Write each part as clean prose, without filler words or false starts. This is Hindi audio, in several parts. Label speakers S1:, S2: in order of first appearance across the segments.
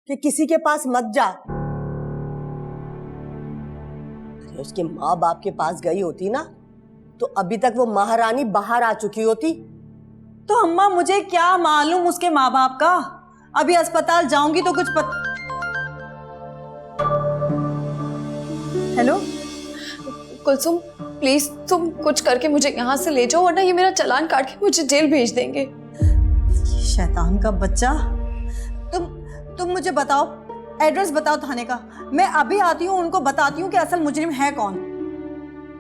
S1: कि किसी के पास मत जा। अरे उसके माँ बाप के पास गई होती ना तो अभी तक वो महारानी बाहर आ चुकी होती।
S2: तो अम्मा मुझे क्या मालूम उसके माँ बाप का, अभी अस्पताल जाऊंगी तो कुछ हेलो
S3: कुलसुम, प्लीज तुम कुछ करके मुझे यहाँ से ले जाओ, वरना ये मेरा चालान काट के मुझे जेल भेज देंगे।
S2: शैतान का बच्चा। तुम मुझे बताओ, एड्रेस बताओ थाने का, मैं अभी आती हूँ, उनको बताती हूँ कि असल मुजरिम है कौन।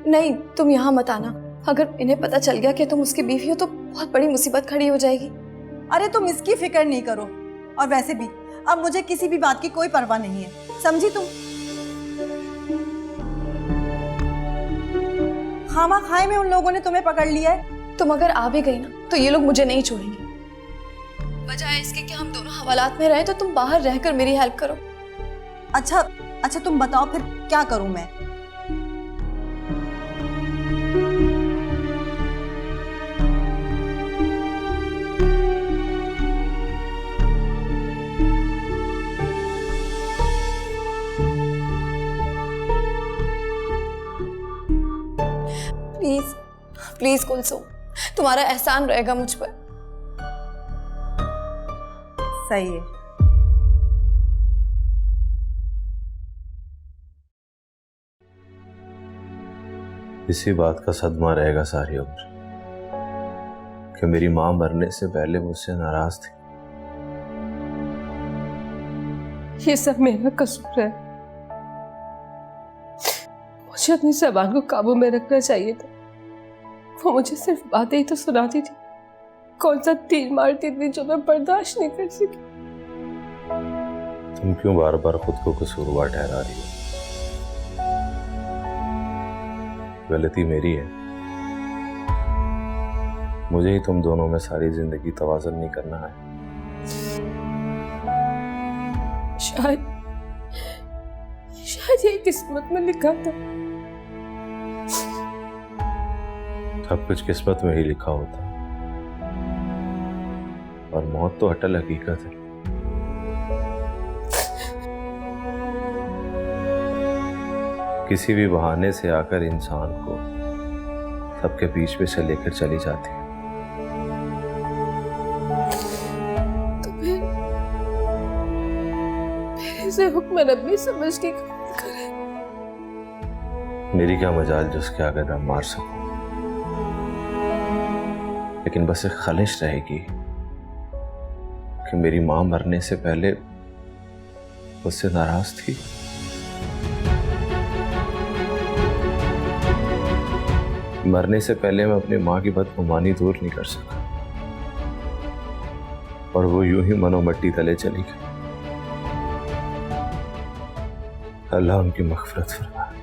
S3: नहीं, तुम यहाँ मत आना। अगर इन्हें पता चल गया कि तुम उसकी बीवी हो तो बहुत बड़ी मुसीबत खड़ी हो जाएगी।
S2: अरे तुम इसकी फिक्र नहीं करो, और वैसे भी अब मुझे किसी भी बात की कोई परवाह नहीं है, समझी तुम? खामा खाए में उन लोगों ने तुम्हें पकड़ लिया है।
S3: तुम अगर आ भी गई ना तो ये लोग मुझे नहीं छोड़ेंगे। बजाय इसके कि हम दोनों हवालात में रहें तो तुम बाहर रहकर मेरी हेल्प करो।
S2: अच्छा तुम बताओ फिर क्या करूं मैं?
S3: प्लीज प्लीज कुलसुम, तुम्हारा एहसान रहेगा मुझ पर।
S2: सही है।
S4: इसी बात का सदमा रहेगा सारी उम्र कि मेरी मां मरने से पहले मुझसे नाराज थी।
S5: ये सब मेरा कसूर है। मुझे अपनी ज़बान को काबू में रखना चाहिए था। वो मुझे सिर्फ बातें ही तो सुनाती थी, कौन सा तीर मारती थी जो मैं बर्दाश्त नहीं कर सकी।
S4: तुम क्यों बार बार खुद को कसूरवार ठहरा रही हो? गलती मेरी है। मुझे ही तुम दोनों में सारी जिंदगी तवाज़ुन नहीं करना है।
S5: शायद ये किस्मत में लिखा था।
S4: सब कुछ किस्मत में ही लिखा होता है, और मौत तो अटल हकीकत है। किसी भी बहाने से आकर इंसान को सबके बीच में से लेकर चली जाती है।
S5: तो फिर इसे हुक्म रब्बी समझ के करे।
S4: मेरी क्या मजाल जो उसके आगे दम मार सकूं, लेकिन बस एक खलिश रहेगी कि मेरी मां मरने से पहले उससे नाराज थी। मरने से पहले मैं अपनी मां की बदगुमानी दूर नहीं कर सका, और वो यूं ही मनोमट्टी तले चली गई। अल्लाह उनकी मग़फ़िरत फरमाए।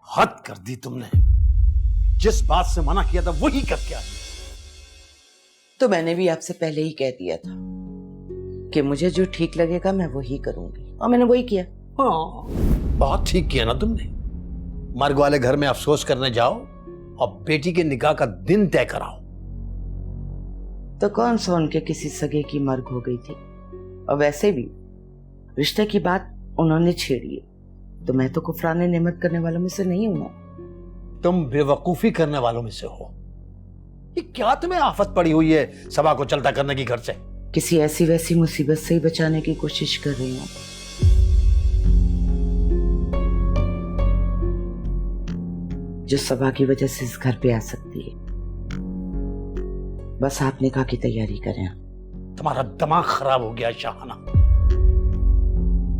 S6: हद कर दी तुमने। जिस बात से मना किया था वही करके आई।
S7: तो मैंने भी आपसे पहले ही कह दिया था कि मुझे जो ठीक लगेगा मैं वही करूंगी, और मैंने वही किया।
S6: हाँ, बहुत ठीक किया ना तुमने। मर्ग वाले घर में अफसोस करने जाओ और बेटी के निकाह का दिन तय कराओ।
S7: तो कौन सा उनके किसी सगे की मर्ग हो गई थी, और वैसे भी रिश्ते की बात उन्होंने छेड़ी है, तो मैं तो कुफराने नेमत करने वालों में से नहीं हूं।
S6: तुम बेवकूफी करने वालों में से हो। ये क्या तुम्हें आफत पड़ी हुई है सभा को चलता करने की घर से?
S7: किसी ऐसी वैसी मुसीबत से ही बचाने की कोशिश कर रही हूं। जो सभा की वजह से इस घर पे आ सकती है। बस आप निकाह की तैयारी करें।
S6: तुम्हारा दिमाग खराब हो गया शाहाना,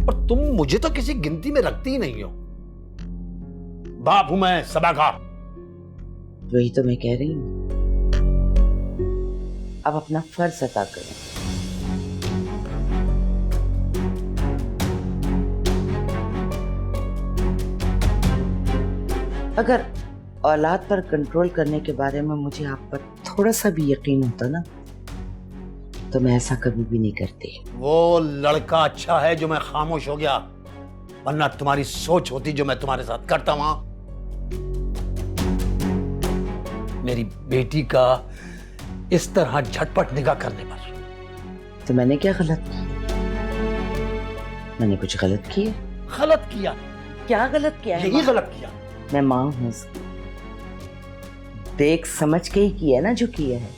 S6: और तुम मुझे तो किसी गिनती में रखती ही नहीं हो। बाप हूं मैं सभा का।
S7: वही तो मैं कह रही हूं। अब अपना फर्ज अदा करें। अगर औलाद पर कंट्रोल करने के बारे में मुझे आप पर थोड़ा सा भी यकीन होता ना, तो मैं ऐसा कभी भी नहीं करती।
S6: वो लड़का अच्छा है जो मैं खामोश हो गया। वरना तुम्हारी सोच होती जो मैं तुम्हारे साथ करता वहां। मेरी बेटी का इस तरह झटपट निकाह करने पर।
S7: तो मैंने क्या गलत किया? मैंने कुछ गलत किया?
S6: गलत किया।
S7: क्या गलत किया है?
S6: यही गलत किया।
S7: मैं माँ हूं उसकी, देख समझ के ही किया ना जो किया है।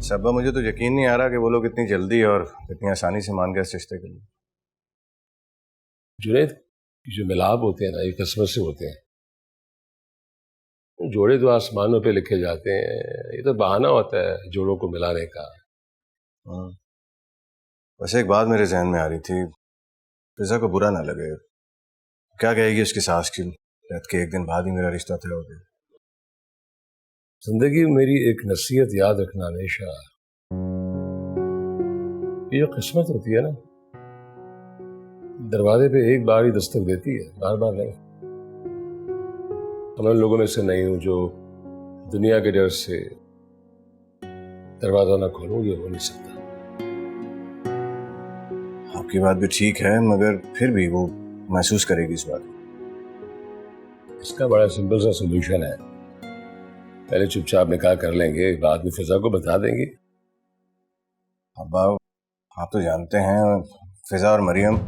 S8: सबा, मुझे तो यकीन नहीं आ रहा कि वो लोग इतनी जल्दी और इतनी आसानी से मान गए इस रिश्ते के लिए।
S9: जुनैद, जो मिलाप होते हैं ना, ये किस्मत से होते हैं। जोड़े तो आसमानों पे लिखे जाते हैं, ये तो बहाना होता है जोड़ों को मिलाने का।
S8: बस एक बात मेरे जहन में आ रही थी, फिजा को बुरा ना लगे। क्या कहेगी उसकी सास की डेथ के एक दिन बाद ही मेरा रिश्ता तय हो गया।
S9: जिंदगी में मेरी एक नसीहत याद रखना हमेशा, ये जो किस्मत होती है ना, दरवाजे पे एक बार ही दस्तक देती है, बार बार नहीं। मैं उन लोगों में से नहीं हूं जो दुनिया के डर से दरवाजा ना खोलूं, ये हो नहीं सकता।
S8: आपकी बात भी ठीक है, मगर फिर भी वो महसूस करेगी इस बात को।
S9: इसका बड़ा सिंपल सा सोल्यूशन है, पहले चुपचाप निकाह कर लेंगे, बाद में फिजा को बता देंगे।
S8: अब्बा, आप तो जानते हैं फिजा और मरियम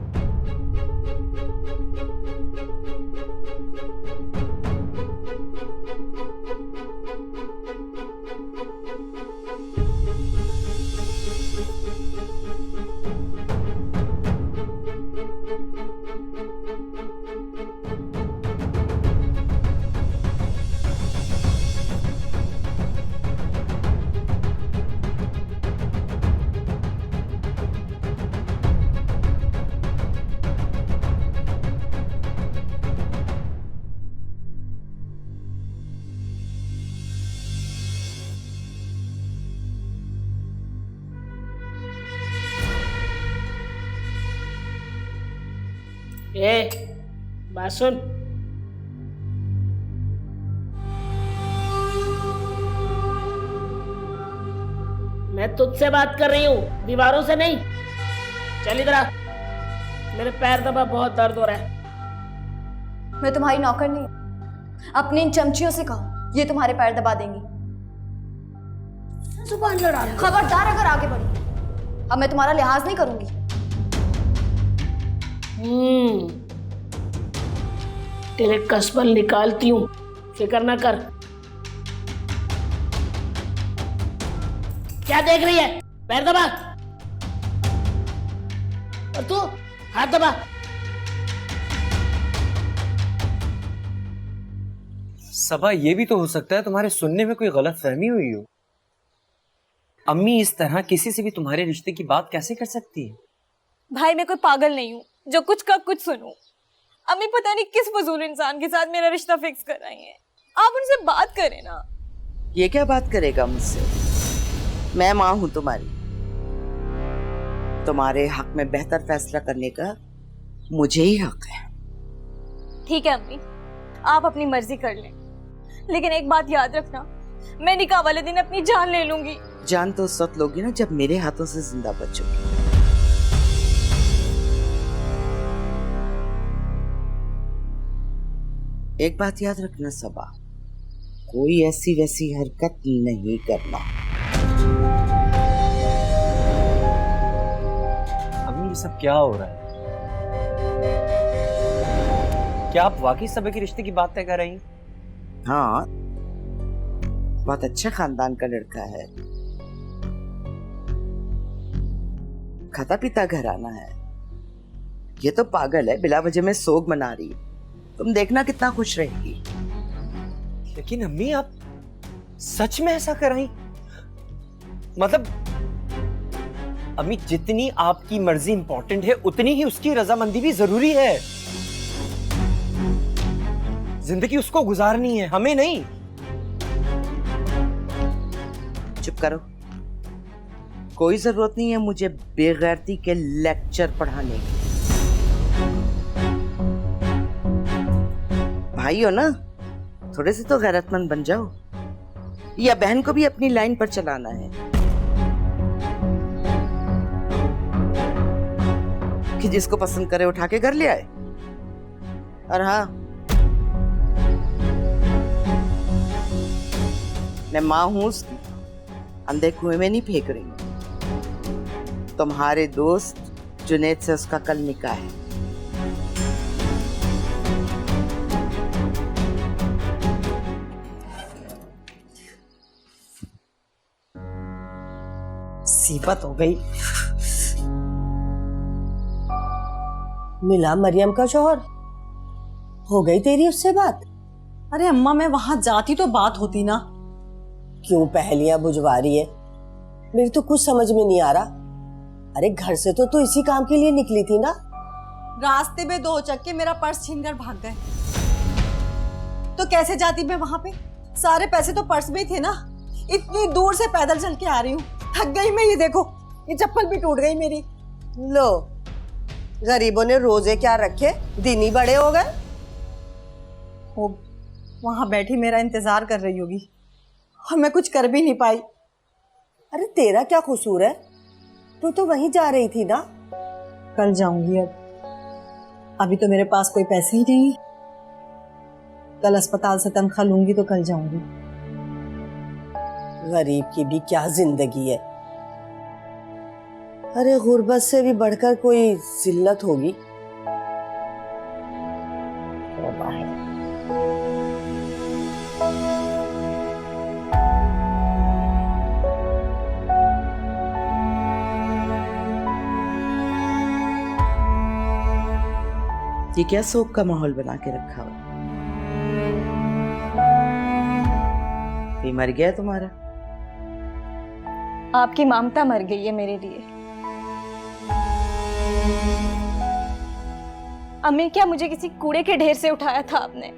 S10: बात सुन। मैं तुझसे बात कर रही हूँ, दीवारों से नहीं। चल इधर आ, मेरे पैर दबा, बहुत दर्द हो रहा है।
S3: मैं तुम्हारी नौकर नहीं, अपनी इन चमचियों से कहो, ये तुम्हारे पैर दबा देंगी।
S10: जुबान लड़ा।
S3: खबरदार अगर आगे बढ़ी, अब मैं तुम्हारा लिहाज नहीं करूंगी।
S10: तेरे कसबल निकालती हूँ, फिक्र ना कर। क्या देख रही है? पैर दबा। और तू हाथ दबा।
S11: सबा, ये भी तो हो सकता है तुम्हारे सुनने में कोई गलत फहमी हुई हो। अम्मी इस तरह किसी से भी तुम्हारे रिश्ते की बात कैसे कर सकती है?
S3: भाई, मैं कोई पागल नहीं हूँ जो कुछ का कुछ सुनूं। अम्मी पता नहीं किस फजूल इंसान के साथ मेरा रिश्ता फिक्स कर रही हैं। आप उनसे बात करें ना।
S7: ये क्या बात करेगा मुझसे? मैं माँ हूं तुम्हारी, तुम्हारे हक में बेहतर फैसला करने का मुझे ही हक है।
S3: ठीक है अम्मी, आप अपनी मर्जी कर लें, लेकिन एक बात याद रखना, मैं निकाह वाले दिन अपनी जान ले लूंगी।
S7: जान तो उस वक्त लोगी ना जब मेरे हाथों से जिंदा बचोगी। एक बात याद रखना सबा, कोई ऐसी वैसी हरकत नहीं करना।
S11: अम्मी, ये सब क्या हो रहा है? क्या आप वाकई सबा के रिश्ते की बात तय कर रही हैं?
S7: हाँ, बहुत अच्छा खानदान का लड़का है, खाता पीता घराना है। ये तो पागल है, बिला वजह में सोग मना रही है। तुम देखना कितना खुश रहेगी।
S11: लेकिन अम्मी, आप सच में ऐसा कर रही? मतलब अम्मी, जितनी आपकी मर्जी इंपॉर्टेंट है, उतनी ही उसकी रजामंदी भी जरूरी है। जिंदगी उसको गुजारनी है, हमें नहीं।
S7: चुप करो, कोई जरूरत नहीं है मुझे बेगैरती के लेक्चर पढ़ाने की। भाई हो ना, थोड़े से तो गैरतमंद बन जाओ। या बहन को भी अपनी लाइन पर चलाना है कि जिसको पसंद करे उठा के घर ले आए? और हाँ, मैं मां हूं उसकी, अंधे कुएं में नहीं फेंक रही हूं। तुम्हारे दोस्त जुनैद से उसका कल निकाह है।
S2: सीबत हो गई।
S1: मिला मरियम का शौहर? हो गई तेरी उससे बात?
S2: अरे अम्मा, मैं वहां जाती तो बात होती ना।
S1: क्यों पहेलियां बुझवा रही है? मेरी तो कुछ समझ में नहीं आ रहा। अरे घर से तो इसी काम के लिए निकली थी ना?
S2: रास्ते में 2 चक्के मेरा पर्स छीनकर भाग गए, तो कैसे जाती मैं वहां पे? सारे पैसे तो पर्स में ही थे ना। इतनी दूर से पैदल चल के आ रही हूँ, थक गई मैं। ये देखो, ये चप्पल भी टूट गई मेरी।
S1: लो, गरीबों ने रोजे क्या रखे, दिन ही बड़े हो गए।
S2: वो वहां बैठी मेरा इंतजार कर रही होगी और मैं कुछ कर भी नहीं पाई।
S1: अरे तेरा क्या कसूर है? तू तो वहीं जा रही थी ना।
S2: कल जाऊंगी। अभी तो मेरे पास कोई पैसे ही नहीं। कल अस्पताल से तनख्वाह लूंगी तो कल जाऊंगी।
S1: गरीब की भी क्या जिंदगी है। अरे गुर्बत से भी बढ़कर कोई जिल्लत होगी।
S7: ये क्या शोक का माहौल बना के रखा हो? ये मर गया तुम्हारा?
S3: आपकी ममता मर गई है मेरे लिए। अम्मी, क्या मुझे किसी कूड़े के ढेर से उठाया था आपने,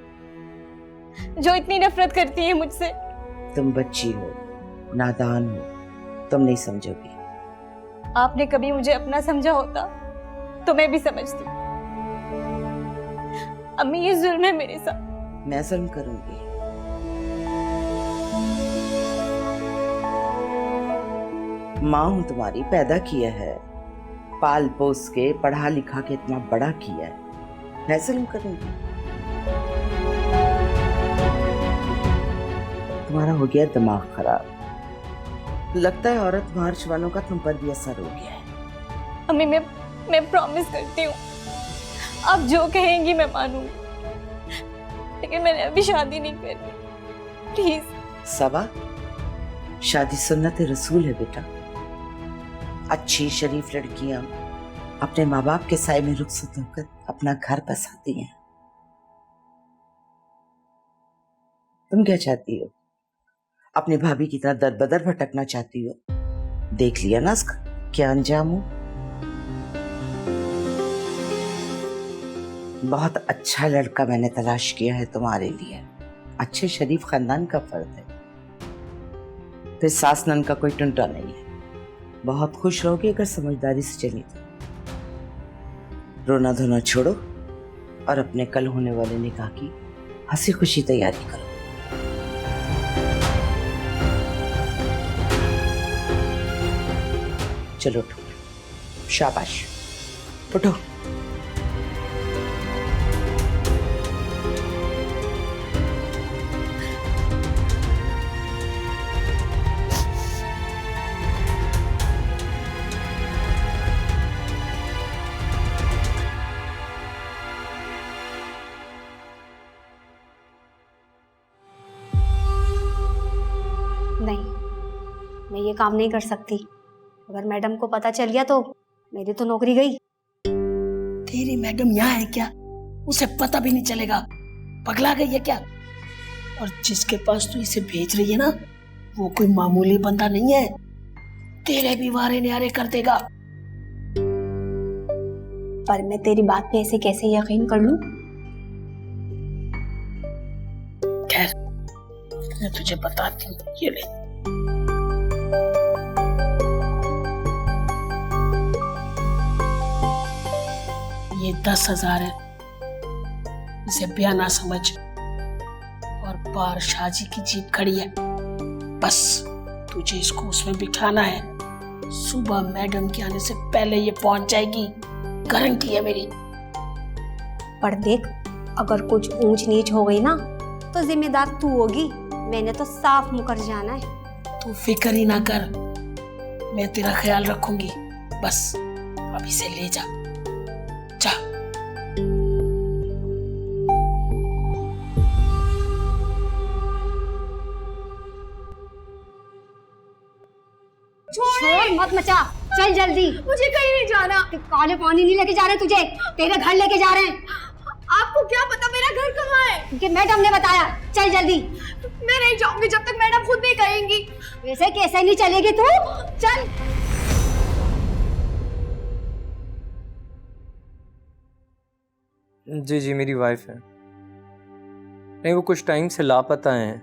S3: जो इतनी नफरत करती है मुझसे?
S7: तुम बच्ची हो, नादान हो, तुम नहीं समझोगी।
S3: आपने कभी मुझे अपना समझा होता तो मैं भी समझती। अम्मी, ये जुल्म है मेरे साथ।
S7: मैं जुल्म करूंगी? माँ हूं तुम्हारी, पैदा किया है, पाल पोस के पढ़ा लिखा के इतना बड़ा किया है। मैं जुल्म करूंगी? तुम्हारा हो गया दिमाग खराब। लगता है औरत मार्च वालों का तुम पर भी असर हो गया है।
S3: अम्मी, मैं प्रॉमिस करती हूँ, आप जो कहेंगी मैं मानूंगी, लेकिन मैंने अभी शादी नहीं करनी, प्लीज।
S7: सबा, शादी सुन्नत रसूल है बेटा। अच्छी शरीफ लड़कियां अपने माँ बाप के साए में रुखसत होकर अपना घर बसाती हैं। तुम क्या चाहती हो? अपनी भाभी की तरह दर बदर भटकना चाहती हो? देख लिया ना उसका क्या अंजाम हो। बहुत अच्छा लड़का मैंने तलाश किया है तुम्हारे लिए। अच्छे शरीफ खानदान का फर्द है, फिर सास नन का कोई टुंटा नहीं है। बहुत खुश रहोगे अगर समझदारी से चली तो। रोना धोना छोड़ो और अपने कल होने वाले निकाह की हंसी खुशी तैयारी करो। चलो उठो, शाबाश, उठो।
S12: नहीं, मैं ये काम नहीं कर सकती। अगर मैडम को पता चल गया तो मेरी तो नौकरी गई।
S10: तेरी मैडम यहाँ है क्या? उसे पता भी नहीं चलेगा। पगला गई है क्या? और जिसके पास तू इसे भेज रही है ना, वो कोई मामूली बंदा नहीं है। तेरे भी वारे न्यारे कर देगा।
S12: पर मैं तेरी बात पे ऐसे कैसे यकीन कर लूं?
S10: खैर, मैं तुझे बताती हूँ। ये ले, ये 10,000 है। इसे ब्याह ना समझ। और बाहर शाजी की जीप खड़ी है, बस तुझे इसको उसमें बिठाना है। सुबह मैडम के आने से पहले ये पहुंच जाएगी, गारंटी है मेरी।
S12: पर देख, अगर कुछ ऊंच नीच हो गई ना तो जिम्मेदार तू होगी। मैंने तो साफ मुकर जाना है।
S10: तू फिक्र ही ना कर, मैं तेरा ख्याल रखूंगी। बस अब इसे ले जा, जा।
S12: शोर मत मचा, चल जल्दी।
S3: मुझे कहीं नहीं जाना।
S12: काले पानी नहीं लेके जा रहे तुझे, तेरे घर लेके जा रहे हैं।
S3: आपको क्या पता मेरा घर कहाँ है?
S12: क्योंकि मैडम ने बताया। चल जल्दी।
S3: मैं नहीं जाऊंगी जब तक मैडम खुद नहीं कहेंगी।
S12: वैसे कैसे नहीं चलेगी तू? चल।
S11: जी जी, मेरी वाइफ है। नहीं, वो कुछ टाइम से लापता हैं।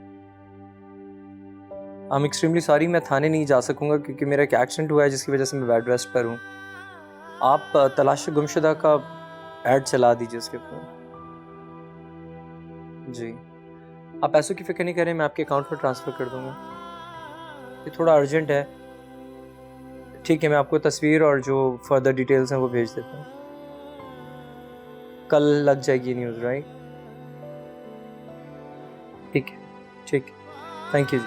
S11: आई एम एक्सट्रीमली सॉरी, मैं थाने नहीं जा सकूंगा क्योंकि मेरा एक एक्सीडेंट हुआ है जिसकी वजह से मैं बेड रेस्ट पर हूँ। आप तलाश गुमशुदा का ऐड चला दीजिए उसके ऊपर। जी, आप पैसों की फिक्र नहीं करें, मैं आपके अकाउंट में ट्रांसफ़र कर दूंगा। ये थोड़ा अर्जेंट है। ठीक है, मैं आपको तस्वीर और जो फर्दर डिटेल्स हैं वो भेज देता हूँ। कल लग जाएगी न्यूज़, राइट? ठीक है, ठीक है, थैंक यू जी।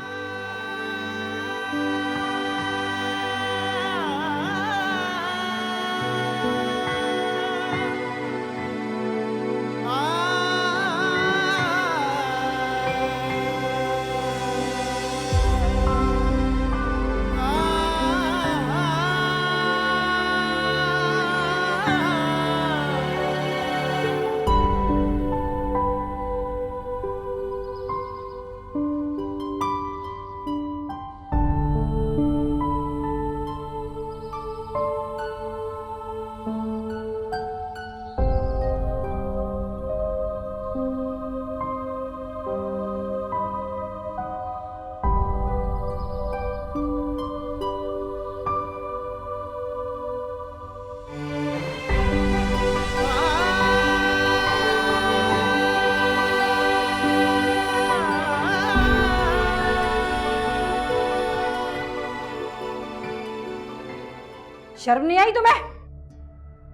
S13: शर्म नहीं आई तुम्हें?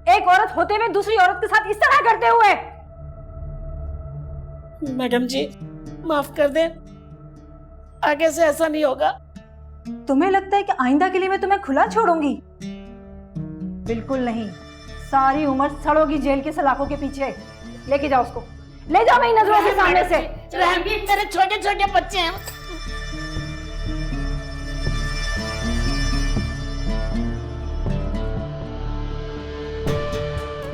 S13: एक औरत होते हुए दूसरी औरत के साथ इस तरह करते हुए।
S10: मैडम जी माफ कर दें, आगे से ऐसा नहीं होगा।
S13: तुम्हें लगता है कि आइंदा के लिए मैं तुम्हें खुला छोड़ूंगी? बिल्कुल नहीं। सारी उम्र सड़ोगी जेल के सलाखों के पीछे। लेके जाओ उसको, ले जाओ मेरी नजरों के सामने से।
S10: तेरे छोटे छोटे बच्चे हैं।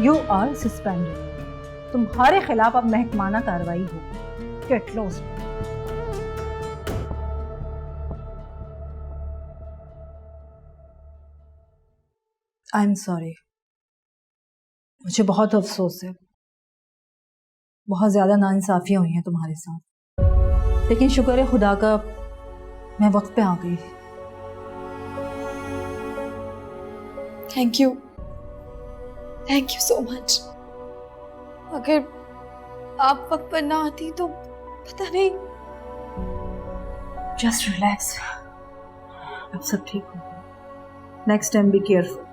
S13: You are suspended. तुम्हारे खिलाफ अब महकमाना कार्रवाई हो। Get lost. I am sorry, मुझे बहुत अफसोस है। बहुत ज्यादा नाइंसाफियां हुई हैं तुम्हारे साथ, लेकिन शुक्र है खुदा का मैं वक्त पे आ गई।
S3: Thank you, thank you so much. अगर आप वक्त पर ना आती तो पता नहीं।
S13: जस्ट रिलैक्स, अब सब ठीक होगा। Next time be careful.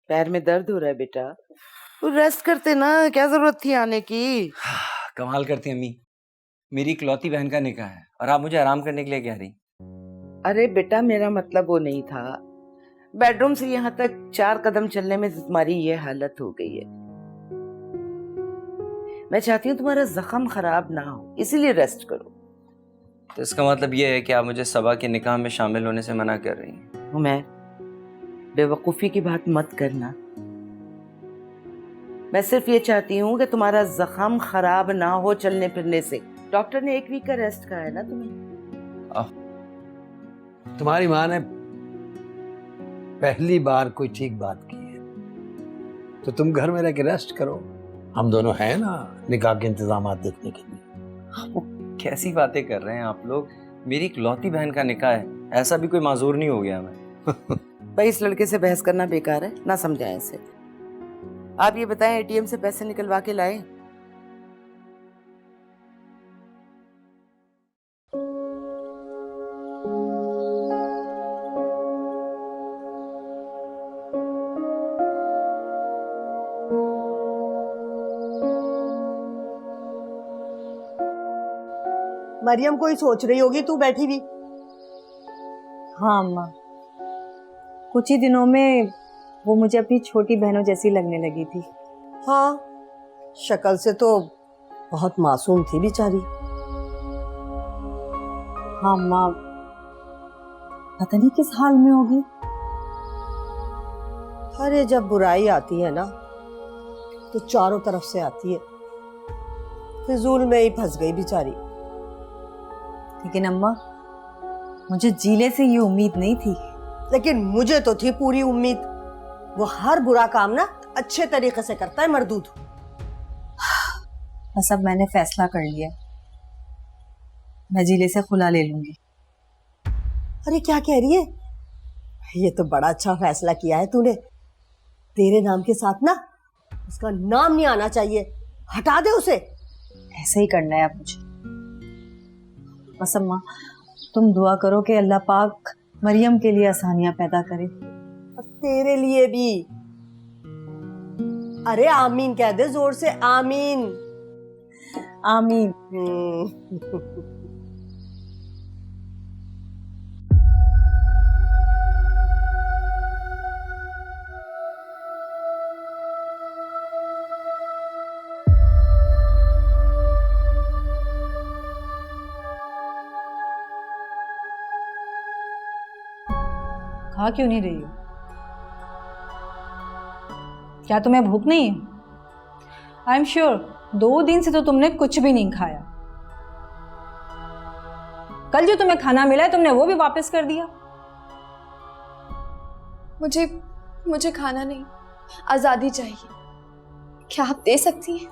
S7: पैर में दर्द हो रहा है बेटा, तू रेस्ट करते ना, क्या जरूरत थी आने की।
S11: कमाल करती अम्मी, मेरी इकलौती बहन का निकाह है और आप मुझे आराम करने के लिए कह रही।
S7: अरे बेटा मेरा मतलब वो नहीं था, बेडरूम से यहाँ तक 4 कदम चलने में तुम्हारी ये हालत हो गई है। मैं चाहती हूँ तुम्हारा जख्म खराब ना हो, इसीलिए रेस्ट करो।
S11: तो इसका मतलब ये है कि आप मुझे सबा के निकाह में शामिल होने से मना कर रही हैं?
S7: मैं बेवकूफ़ी की बात मत करना। मैं सिर्फ ये चाहती हूँ कि तुम्हारा जख्म खराब ना हो चलने फिरने से। डॉक्टर ने 1 वीक का रेस्ट कहा है ना तुम्हें।
S6: तुम्हारी माँ ने पहली बार कोई ठीक बात की है, तो तुम घर में रह के रेस्ट करो। हम दोनों हैं ना निकाह के इंतजामात देखने के लिए।
S11: वो कैसी बातें कर रहे हैं आप लोग? मेरी इकलौती बहन का निकाह है, ऐसा भी कोई माजूर नहीं हो गया मैं।
S7: भाई इस लड़के से बहस करना बेकार है, ना समझाएं इसे। आप ये बताएं, एटीएम से पैसे निकलवा के लाए?
S1: मरियम कोई सोच रही होगी, तू बैठी भी।
S13: हाँ अम्मा, कुछ ही दिनों में वो मुझे अपनी छोटी बहनों जैसी लगने लगी थी।
S1: हाँ, शक्ल से तो बहुत मासूम थी बेचारी।
S13: हाँ अम्मा, पता नहीं किस हाल में होगी।
S1: अरे जब बुराई आती है ना तो चारों तरफ से आती है, फिजूल में ही फंस गई बेचारी।
S13: लेकिन अम्मा, मुझे जीले से ये उम्मीद नहीं थी।
S1: लेकिन मुझे तो थी पूरी उम्मीद। वो हर बुरा काम ना अच्छे तरीके से करता है मर्दूद।
S13: बस अब मैंने फैसला कर लिया, मैं जीले से खुला ले लूंगी।
S1: अरे क्या कह रही है? ये तो बड़ा अच्छा फैसला किया है तूने। तेरे नाम के साथ ना उसका नाम नहीं आना चाहिए, हटा दे उसे।
S13: ऐसा ही करना है अब मुझे। बस अम्मा, तुम दुआ करो कि अल्लाह पाक मरियम के लिए आसानियां पैदा करे,
S1: और तेरे लिए भी। अरे आमीन कह दे जोर से, आमीन।
S13: आमीन। खा क्यों नहीं रही हो? क्या तुम्हें भूख नहीं है? आई एम श्योर 2 दिन से तो तुमने कुछ भी नहीं खाया। कल जो तुम्हें खाना मिला है तुमने वो भी वापस कर दिया।
S3: मुझे खाना नहीं, आज़ादी चाहिए। क्या आप दे सकती हैं?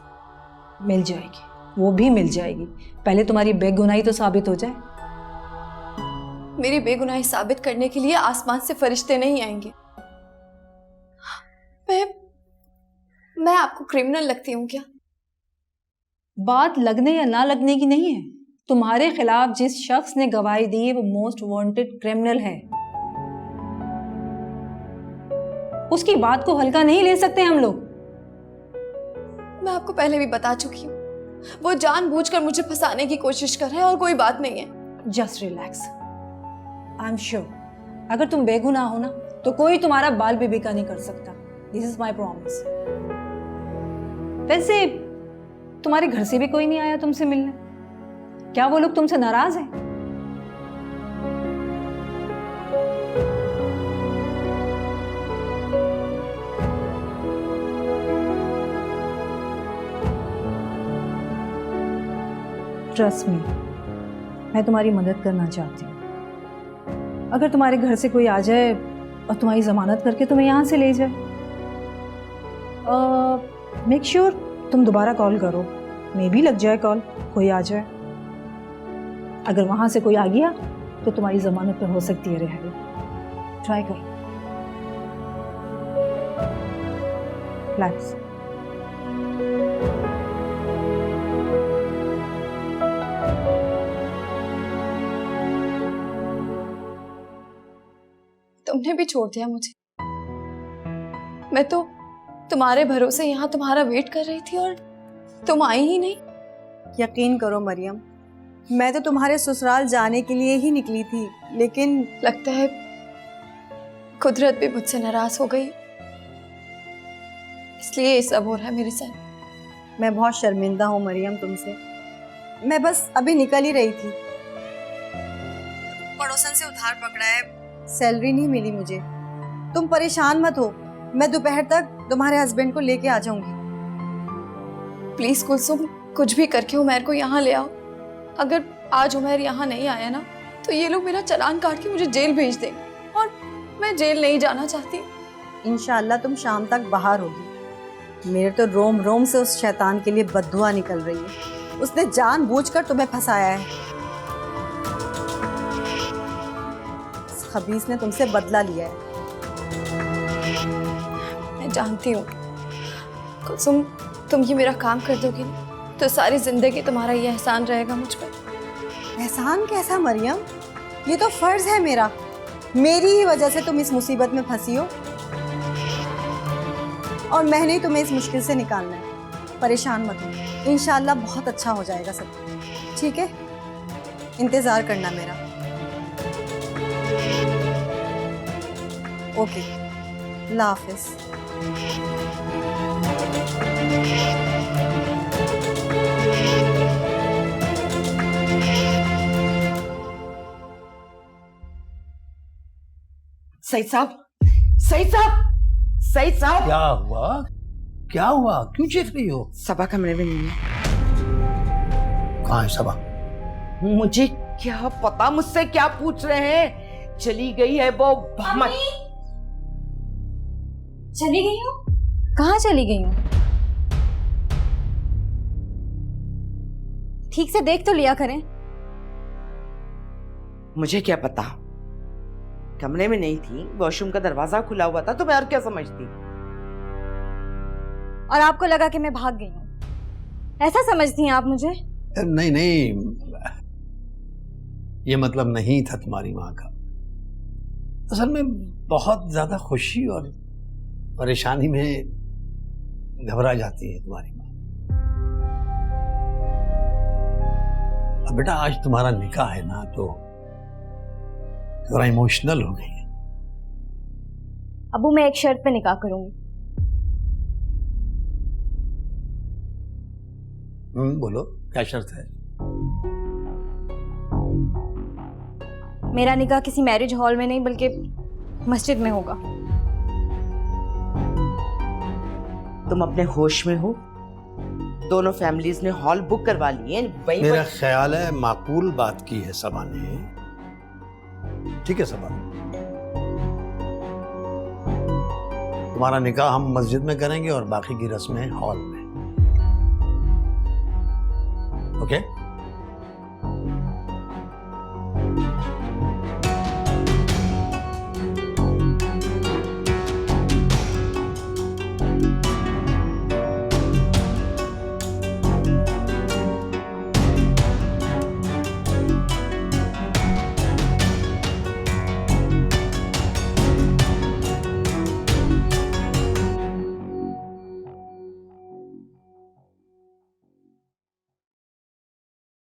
S13: मिल जाएगी, वो भी मिल जाएगी। पहले तुम्हारी बेगुनाही तो साबित हो जाए।
S3: मेरी बेगुनाही साबित करने के लिए आसमान से फरिश्ते नहीं आएंगे। मैं आपको क्रिमिनल लगती हूँ क्या?
S13: बात लगने या ना लगने की नहीं है। तुम्हारे खिलाफ जिस शख्स ने गवाही दी है वो मोस्ट वांटेड क्रिमिनल है। उसकी बात को हल्का नहीं ले सकते हम लोग।
S3: मैं आपको पहले भी बता चुकी हूँ, वो जानबूझकर मुझे फंसाने की कोशिश कर रहा है और कोई बात नहीं है।
S13: Just relax. I am sure अगर तुम बेगुनाह हो ना तो कोई तुम्हारा बाल भी बेका नहीं कर सकता। This is my promise. वैसे तुम्हारे घर से भी कोई नहीं आया तुमसे मिलने? क्या वो लोग तुमसे नाराज हैं? ट्रस्ट मी, मैं तुम्हारी मदद करना चाहती हूँ। अगर तुम्हारे घर से कोई आ जाए और तुम्हारी जमानत करके तुम्हें यहाँ से ले जाए, मेक श्योर तुम दोबारा कॉल करो। मे भी लग जाए कॉल, कोई आ जाए। अगर वहाँ से कोई आ गया तो तुम्हारी जमानत पर हो सकती है रिहाई। ट्राई करो। रिलैक्स।
S3: तुमने भी छोड़ दिया मुझे। मैं तो तुम्हारे भरोसे यहाँ तुम्हारा वेट कर रही थी और तुम आई ही नहीं।
S2: यकीन करो मरियम, मैं तो तुम्हारे ससुराल जाने के लिए ही निकली थी, लेकिन
S3: लगता है कुदरत भी मुझसे नाराज हो गई, इसलिए ये सब हो रहा है मेरे साथ।
S2: मैं बहुत शर्मिंदा हूँ मरियम तुमसे। मैं बस अभी निकल ही रही थी, पड़ोसन से उधार पकड़ा है, सैलरी नहीं मिली मुझे। तुम परेशान मत हो, मैं दोपहर तक तुम्हारे हस्बैंड को लेके आ जाऊंगी।
S3: प्लीज कुलसुम, कुछ भी करके उमैर को यहाँ ले आओ। अगर आज उमैर यहाँ नहीं आया ना तो ये लोग मेरा चालान काट के मुझे जेल भेज देंगे और मैं जेल नहीं जाना चाहती।
S2: इंशाल्लाह तुम शाम तक बाहर होगी। मेरे तो रोम रोम से उस शैतान के लिए बद्दुआ निकल रही है। उसने जानबूझकर तुम्हें फंसाया है। खबीस ने तुमसे बदला लिया है।
S3: मैं जानती हूँ कुसुम, तुम ये मेरा काम कर दोगी ना तो सारी जिंदगी तुम्हारा ये एहसान रहेगा मुझ पर।
S2: एहसान कैसा मरियम, ये तो फर्ज है मेरा। मेरी ही वजह से तुम इस मुसीबत में फंसी हो और मैंने ही तुम्हें इस मुश्किल से निकालना है। परेशान मत हो, इंशाल्लाह बहुत अच्छा हो जाएगा सब। ठीक है, इंतजार करना मेरा। ओके, अल्लाह हाफिज।
S7: सईद साहब, सईद साहब, सईद साहब।
S6: क्या हुआ? क्या हुआ? क्यों चीख रही हो?
S7: सबा कमरे में नहीं है।
S6: कहाँ है सबा?
S7: मुझे क्या पता, मुझसे क्या पूछ रहे हैं? चली गई है वो।
S12: चली गई हूँ? कहाँ चली गई हूँ? ठीक से देख तो लिया करें।
S7: मुझे क्या पता, कमरे में नहीं थी, वॉशरूम का दरवाजा खुला हुआ था, तो मैं और क्या समझती।
S12: और आपको लगा कि मैं भाग गई हूँ, ऐसा समझती हैं आप मुझे?
S6: नहीं नहीं, ये मतलब नहीं था तुम्हारी माँ का। असल में बहुत ज्यादा खुशी और परेशानी में घबरा जाती है तुम्हारी माँ। अब बेटा आज तुम्हारा निकाह है ना, तो थोड़ा इमोशनल हो गई है।
S12: अबू, मैं एक शर्त पे निकाह करूंगी।
S6: बोलो, क्या शर्त है?
S12: मेरा निकाह किसी मैरिज हॉल में नहीं बल्कि मस्जिद में होगा।
S7: तुम अपने होश में हो? दोनों फैमिलीज ने हॉल बुक करवा लिए हैं।
S6: मेरा ख्याल है माकूल बात की है सबा ने। ठीक है सबा, तुम्हारा निकाह हम मस्जिद में करेंगे और बाकी की रस्में हॉल में। ओके?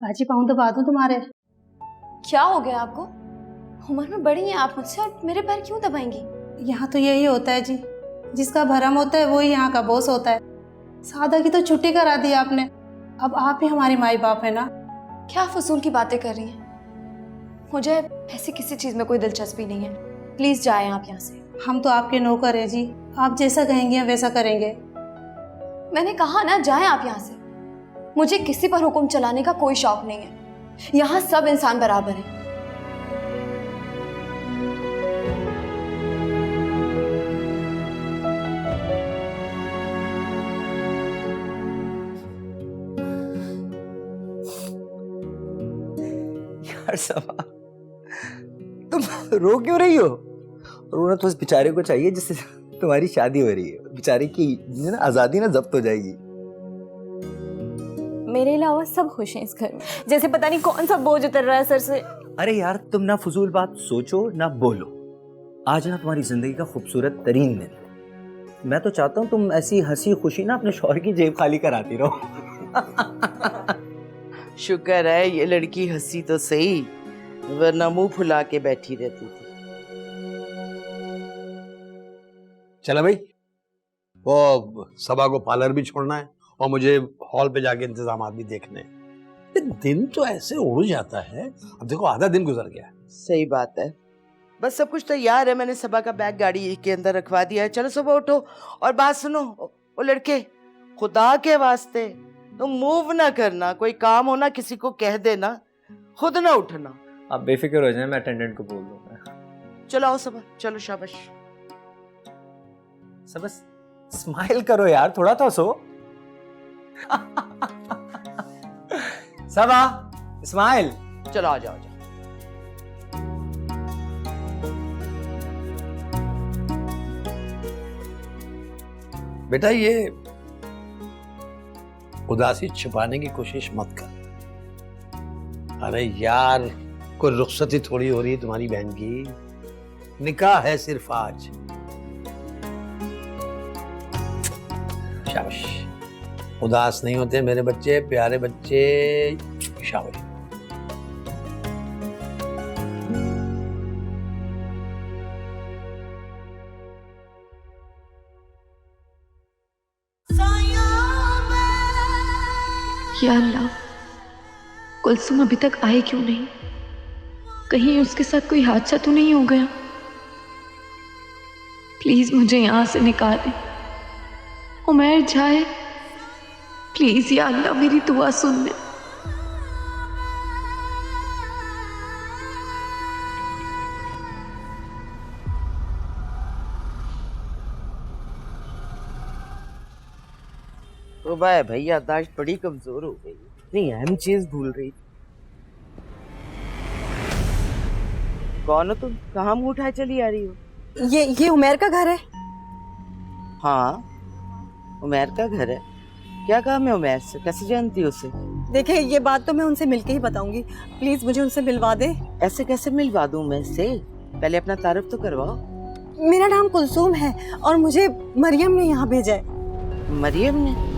S13: बाजी पाऊं दबा दूं तुम्हारे?
S3: क्या हो गया आपको? उम्र में बड़ी हैं आप मुझसे और मेरे पैर क्यों दबाएंगी?
S13: यहाँ तो यही होता है जी, जिसका भरम होता है वही यहाँ का बॉस होता है। सादा की तो छुट्टी करा दी आपने, अब आप ही हमारी माई बाप है ना।
S3: क्या फजूल की बातें कर रही हैं? मुझे ऐसी किसी चीज में कोई दिलचस्पी नहीं है। प्लीज जाएं आप यहाँ से।
S13: हम तो आपके नौकर हैं जी, आप जैसा कहेंगे हम वैसा करेंगे।
S3: मैंने कहा ना, जाएं आप यहाँ से। मुझे किसी पर हुक्म चलाने का कोई शौक नहीं है। यहाँ सब इंसान बराबर हैं।
S11: यार सबा, तुम रो क्यों रही हो? रोना तो उस बेचारे को चाहिए जिससे तुम्हारी शादी हो रही है। बेचारे की ना आजादी ना जब्त हो जाएगी।
S12: मेरे अलावा सब खुश हैं इस घर में, जैसे पता नहीं कौन सा बोझ उतर रहा है सर से।
S11: अरे यार, तुम ना फजूल बात सोचो ना बोलो। आज ना तुम्हारी जिंदगी का खूबसूरत तरीन दिन है। मैं तो चाहता हूँ तुम ऐसी हंसी खुशी ना अपने शौहर की जेब खाली कराती रहो।
S7: शुक्र है ये लड़की हंसी तो सही, वरना मुंह फुला के बैठी रहती थी।
S6: चला भाई, वो सबा को पार्लर भी छोड़ना है और मुझे हॉल पे जाके इंतजामात भी देखने हैं। दिन तो ऐसे उड़ जाता है। अब देखो आधा दिन गुजर गया।
S7: सही बात है। बस सब कुछ तैयार है, मैंने सबा का बैग गाड़ी के अंदर रखवा दिया है। चलो सुबह उठो। और बात सुनो, वो लड़के, खुदा के वास्ते तुम मूव ना करना। कोई काम हो ना किसी को कह देना, खुद ना उठना।
S11: आप बेफिक्र हो जाए, मैं अटेंडेंट को बोल दूंगा।
S7: चलो आओ सबा, चलो शाबाश।
S11: सब स्माइल करो यार, थोड़ा तो हंसो। सबा स्माइल।
S7: चलो आ जाओ, आ जाओ।
S6: बेटा ये उदासी छुपाने की कोशिश मत कर। अरे यार, कोई रुखसती थोड़ी हो रही है तुम्हारी बहन की, निकाह है सिर्फ आज। शाबाश, उदास नहीं होते मेरे बच्चे, प्यारे बच्चे, शाबाश।
S3: या अल्लाह, कुलसुम अभी तक आई क्यों नहीं? कहीं उसके साथ कोई हादसा तो नहीं हो गया? प्लीज मुझे यहां से निकालें, उमैर जाए प्लीज। या अल्लाह मेरी दुआ सुन ले।
S7: तो भाई याददाश्त बड़ी कमजोर हो गई, इतनी अहम चीज भूल रही। कौन हो तुम? कहाँ मुंह उठाए चली आ रही हो?
S2: ये उमैर का घर है।
S7: हाँ, उमैर का घर है। क्या काम है उमैर से? कैसे जानती हो उसे?
S2: देखिए, ये बात तो मैं उनसे मिलके ही बताऊंगी। प्लीज मुझे उनसे मिलवा दे।
S7: ऐसे कैसे मिलवा दूं मैं से? पहले अपना तारुफ तो करवाओ।
S2: मेरा नाम कुलसुम है और मुझे मरियम ने यहाँ भेजा है।
S7: मरियम ने?